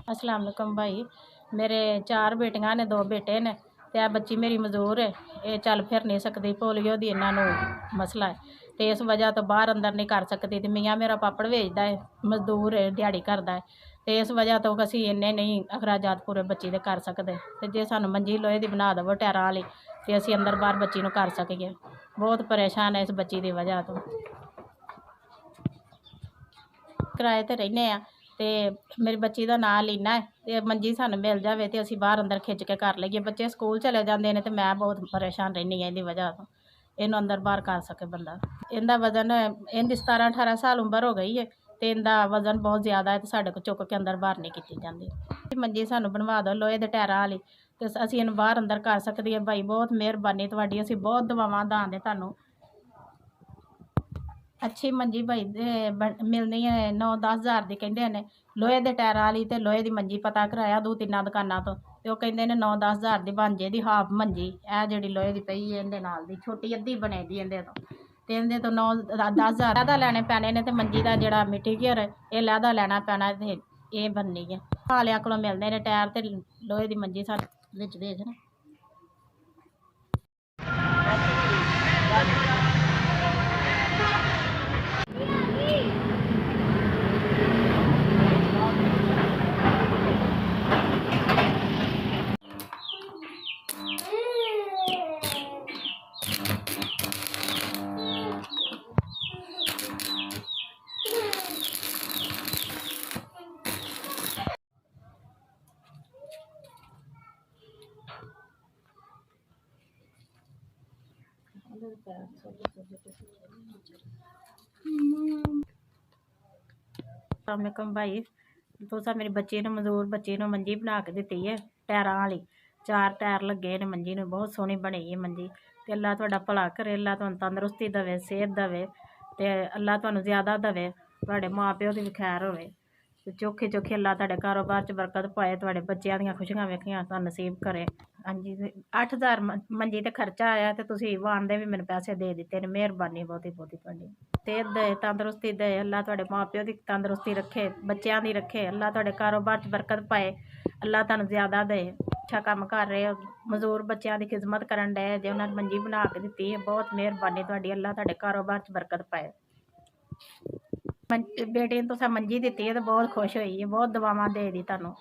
अस्सलाम वालेकुम भाई। मेरे 4 बेटियां ने 2 बेटे ने ते आ बच्ची मेरी मजदूर है। ये चल फिर नहीं सकती, पोलियो दी इन्हां नूं मसला है ते इस वजह तो बाहर अंदर नहीं कर सकती। ते मियाँ मेरा पापड़ वेचदा है, मजदूर है, दिहाड़ी करदा है ते इस वजह तो असीं इन्ने नहीं अखराजात पूरे बच्ची दे कर सकदे। ते जे सानूं मंजी लोहे दी बना दवो टैरां वाली ते असीं अंदर बाहर बच्ची नूं कर सकीए। बहुत परेशान है इस बच्ची दी वजह तो। किराए ते रहिंदे आ ते मेरी बच्ची दा नां लीना है ते मंजी सानूं मिल जावे ते असीं बाहर अंदर खिच्च के कर लईए। बच्चे स्कूल चले जांदे ने ते मैं बहुत परेशान रहिंदी आं इहदी वजह तो। इहनूं अंदर बाहर कर सके बंदा। इहदा वजन इहदी 17-18 साल उम्र हो गई है ते इहदा वजन बहुत ज़्यादा है ते साडे कोल चुक के अंदर बाहर नहीं कीती जांदी। मंजी सानूं बनवा दो लोहे दे टैरां वाली ते असीं इहनूं बाहर अंदर कर सकदे। भाई बहुत मेहरबानी तुहाडी, असीं बहुत दुआवां दांदे तुहानूं। अच्छी मंजी भाई मिलनी है 9-10 हज़ार ਦੀ ਕਹਿੰਦੇ ਨੇ। ਲੋਹੇ ਦੇ ਟਾਇਰਾਂ ਵਾਲੀ ਤੇ ਲੋਹੇ ਦੀ ਮੰਜੀ ਪਤਾ ਕਰਾਇਆ 2-3 ਦੁਕਾਨਾਂ ਤੋਂ ਤੇ ਉਹ ਕਹਿੰਦੇ ਨੇ 9-10 ਹਜ਼ਾਰ ਦੀ ਬਣ ਜੇ ਦੀ ਹਾਫ ਮੰਜੀ। ਇਹ ਜਿਹੜੀ ਲੋਹੇ ਦੀ ਪਈ ਹੈ ਇਹਦੇ ਨਾਲ ਦੀ ਛੋਟੀ ਅੱਧੀ ਬਣੇ ਦੀ ਇਹਦੇ ਤੋਂ ਤੇ ਇਹਦੇ ਤੋਂ 9-10 ਹਜ਼ਾਰ ਦਾ ਲੈਣੇ ਪੈਣੇ ਨੇ ਤੇ ਮੰਜੀ ਦਾ ਜਿਹੜਾ ਮਟੀਰੀਅਲ ਇਹ ਲਹਿਦਾ ਲੈਣਾ ਪੈਣਾ ਤੇ ਇਹ ਬਣਨੀ ਹੈ। ਹਾਲਿਆਂ ਕੋਲੋਂ ਮਿਲਦੇ ਨੇ ਟਾਇਰ ਤੇ ਲੋਹੇ ਦੀ ਮੰਜੀ ਸਾਡੇ ਵਿੱਚ ਦੇਖ ਨਾ। अस्सलामुअलैकुम भाई। तुसां मेरी बच्ची नूं मजदूर बच्ची नूं मंजी बना के दित्ती है टैरां वाली। 4 टायर लगे ने मंजी नूं, बहुत सोहनी बनी है मंजी। ते अल्लाह तुहाडा भला करे, अल्लाह तुहानूं तंदरुस्ती देवे, सेहत देवे ते अल्लाह तुहानूं ज़्यादा देवे, तुहाडे मां प्यो दी भी खैर होवे ते चौखी चौखी अल्लाह तुहाडे कारोबार च बरकत पाए, तुहाडे बच्चों दियां खुशियां वेखियां तुहानूं नसीब करे। हाँ जी, 8 हज़ार मंजी ते खर्चा आया ते तुसीं वाहन दे भी मैनूं पैसे दे दित्ते ने। मेहरबानी बहुती बहुती तुहाडी। सेहत दे, तंदरुस्ती दे, अल्लाह तुहाडे मां प्यो दी तंदरुस्ती रखे, बच्चों दी रखे, अल्लाह तुहाडे कारोबार च बरकत पाए, अल्लाह तुहानूं ज़्यादा दे। अच्छा कम्म कर रहे हो, मजदूर बच्चों की खिदमत करन डे जे उन्हां नूं मंजी बना के दित्ती है, बहुत मेहरबानी तुहाडी, अल्लाह तुहाडे कारोबार च बरकत पाए। बेटी नूं तुसें मंजी दित्ती है ते बहुत खुश होई है, बहुत दुआवां दे दी तुहानूं।